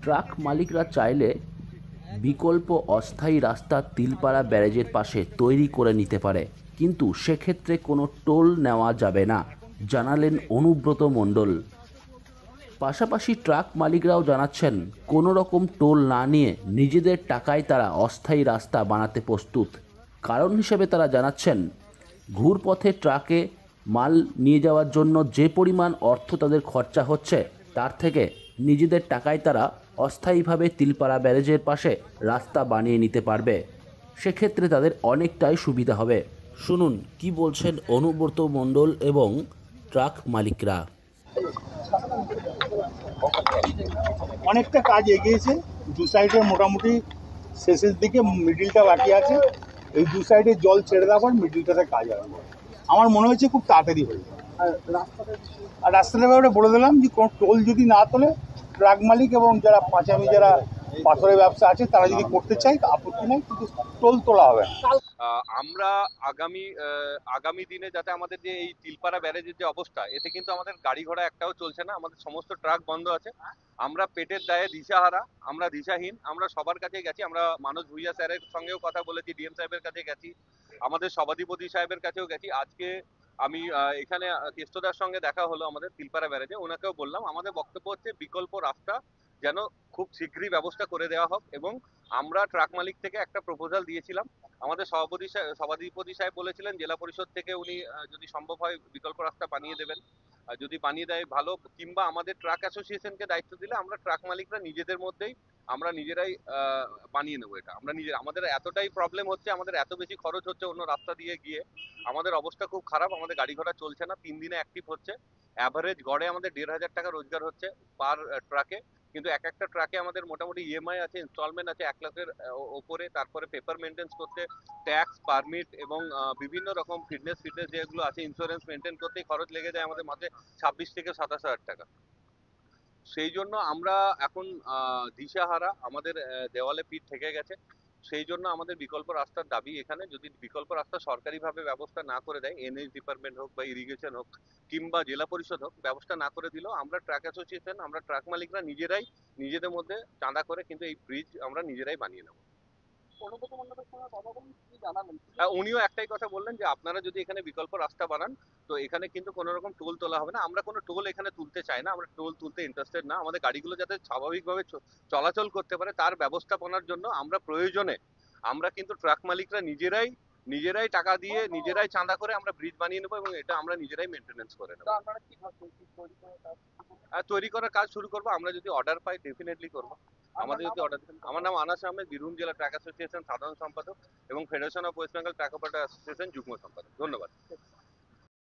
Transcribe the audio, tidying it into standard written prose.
Truck মালিকরা চাইলে বিকল্প অস্থায়ী রাস্তা তিলপাড়া ব্যারেজের পাশে তৈরি করে নিতে পারে, কিন্তু সেক্ষেত্রে কোনো টোল নেওয়া যাবে না, জানালেন অনুব্রত মণ্ডল। পাশাপাশি ট্রাক মালিকরাও জানাচ্ছেন কোনো রকম টোল না নিয়ে নিজেদের টাকায় তারা অস্থায়ী রাস্তা বানাতে প্রস্তুত। কারণ হিসেবে তারা জানাচ্ছেন, ঘুরপথে ট্রাকে মাল নিয়ে যাওয়ার জন্য যে পরিমাণ অর্থ তাদের খরচা হচ্ছে, তার থেকে নিজেদের টাকায় তারা অস্থায়ীভাবে তিলপাড়া ব্যারেজের পাশে রাস্তা বানিয়ে নিতে পারবে। সেক্ষেত্রে তাদের অনেকটাই সুবিধা হবে। শুনুন কি বলছেন অনুব্রত মণ্ডল এবং ট্রাক মালিকরা। অনেকটা কাজ এগিয়েছে, দু সাইডে মোটামুটি শেষের দিকে, মিডিলটা বাকি আছে। এই দু সাইডে জল ছেড়ে দেওয়ার পর মিডিলটাতে কাজ হবে। আমার মনে হচ্ছে খুব তাড়াতাড়ি হয়ে যাবে। আর রাস্তাটার ব্যাপারে বলে দিলাম যে কোনো টোল যদি না তোলে, ট্রাক মালিক এবং যারা পাঁচামি, যারা পাথরের ব্যবসা আছে, তারা যদি করতে চায় আপত্তি নেই, কিন্তু টোল তোলা হবে না। আমরা আগামী দিনে যাতে আমাদের যে এই তিলপাড়া ব্যারেজের যে অবস্থা, এতে কিন্তু আমাদের গাড়ি ঘোড়া একটাও চলছে না, আমাদের সমস্ত ট্রাক বন্ধ আছে। আমরা পেটের দায়ে দিশাহারা, আমরা দিশাহীন। আমরা সবার কাছে গেছি, আমরা মানস ভুইয়া স্যারের সঙ্গেও কথা বলেছি, ডিএম সাহেবের কাছে গেছি, আমাদের সভাধিপতি সাহেবের কাছেও গেছি। আজকে আমি এখানে কেষ্টদার সঙ্গে দেখা হলো আমাদের তিলপাড়া ব্যারেজে, ওনাকেও বললাম আমাদের বক্তব্য হচ্ছে বিকল্প রাস্তা যেন খুব শীঘ্রই ব্যবস্থা করে দেওয়া হোক। এবং আমরা ট্রাক মালিক থেকে একটা প্রপোজাল দিয়েছিলাম, আমাদের সভাধিপতি সাহেব বলেছিলেন জেলা পরিষদ থেকে উনি যদি সম্ভব হয় বিকল্প রাস্তা বানিয়ে দেবেন। যদি বানিয়ে দেয় ভালো, কিংবা আমাদের ট্রাক অ্যাসোসিয়েশনকে দায়িত্ব দিলে আমরা ট্রাক মালিকরা নিজেদের মধ্যেই আমরা নিজেরাই বানিয়ে নেবো। এটা আমরা আমাদের এতটাই প্রবলেম হচ্ছে, আমাদের এত বেশি খরচ হচ্ছে অন্য রাস্তা দিয়ে গিয়ে, আমাদের অবস্থা খুব খারাপ, আমাদের গাড়ি ঘোড়া চলছে না, 3 দিনে অ্যাক্টিভ হচ্ছে, অ্যাভারেজ গড়ে আমাদের 1,500 টাকা রোজগার হচ্ছে পার ট্রাকে। কিন্তু এক একটা ট্রাকে আমাদের মোটামুটি ইএমআই আছে, ইনস্টলমেন্ট আছে 1 লাখের ওপরে, তারপরে পেপার মেনটেন্স করতে, ট্যাক্স, পারমিট এবং বিভিন্ন রকম ফিটনেস যেগুলো আছে, ইন্স্যুরেন্স মেনটেন করতেই খরচ লেগে যায় আমাদের মাসে 26 থেকে 27 হাজার টাকা। সেই জন্য আমরা এখন দিশাহারা, আমাদের দেওয়ালে পিঠ থেকে গেছে। সেই জন্য আমাদের বিকল্প রাস্তার দাবি এখানে। যদি বিকল্প রাস্তা সরকারিভাবে ব্যবস্থা না করে দেয়, এনএইচ ডিপার্টমেন্ট হোক বা ইরিগেশন হোক কিংবা জেলা পরিষদ হোক, ব্যবস্থা না করে দিলেও আমরা ট্রাক অ্যাসোসিয়েশন, আমরা ট্রাক মালিকরা নিজেরাই নিজেদের মধ্যে চাঁদা করে কিন্তু এই ব্রিজ আমরা নিজেরাই বানিয়ে নেবো। উনিও একটাই কথা বললেন যে আপনারা যদি এখানে বিকল্প রাস্তা বানান, তো এখানে কিন্তু কোনো রকম টোল তোলা হবে না। আমরা কোনো টোল এখানে তুলতে চাই না, আমরা টোল তুলতে ইন্টারেস্টেড না। আমাদের গাড়িগুলো যাতে স্বাভাবিকভাবে চলাচল করতে পারে, তার ব্যবস্থাপনার জন্য আমরা প্রয়োজনে আমরা কিন্তু ট্রাক মালিকরা নিজেরাই নিজেরাই টাকা দিয়ে নিজেরাই চাঁদা করে আমরা ব্রিজ বানিয়ে নেবো, এবং এটা আমরা নিজেরাই মেনটেনেন্স করে নেবো। তৈরি করার কাজ শুরু করবো, আমরা যদি অর্ডার পাই ডেফিনেটলি করবো। আমাদের যদি অর্ডার, আমার নাম আনাস আহমেদ, বীরভূম জেলা ট্রাক অ্যাসোসিয়েশন সাধারণ সম্পাদক এবং federation of West Bengal truck operator association যুগ্ম সম্পাদক। ধন্যবাদ।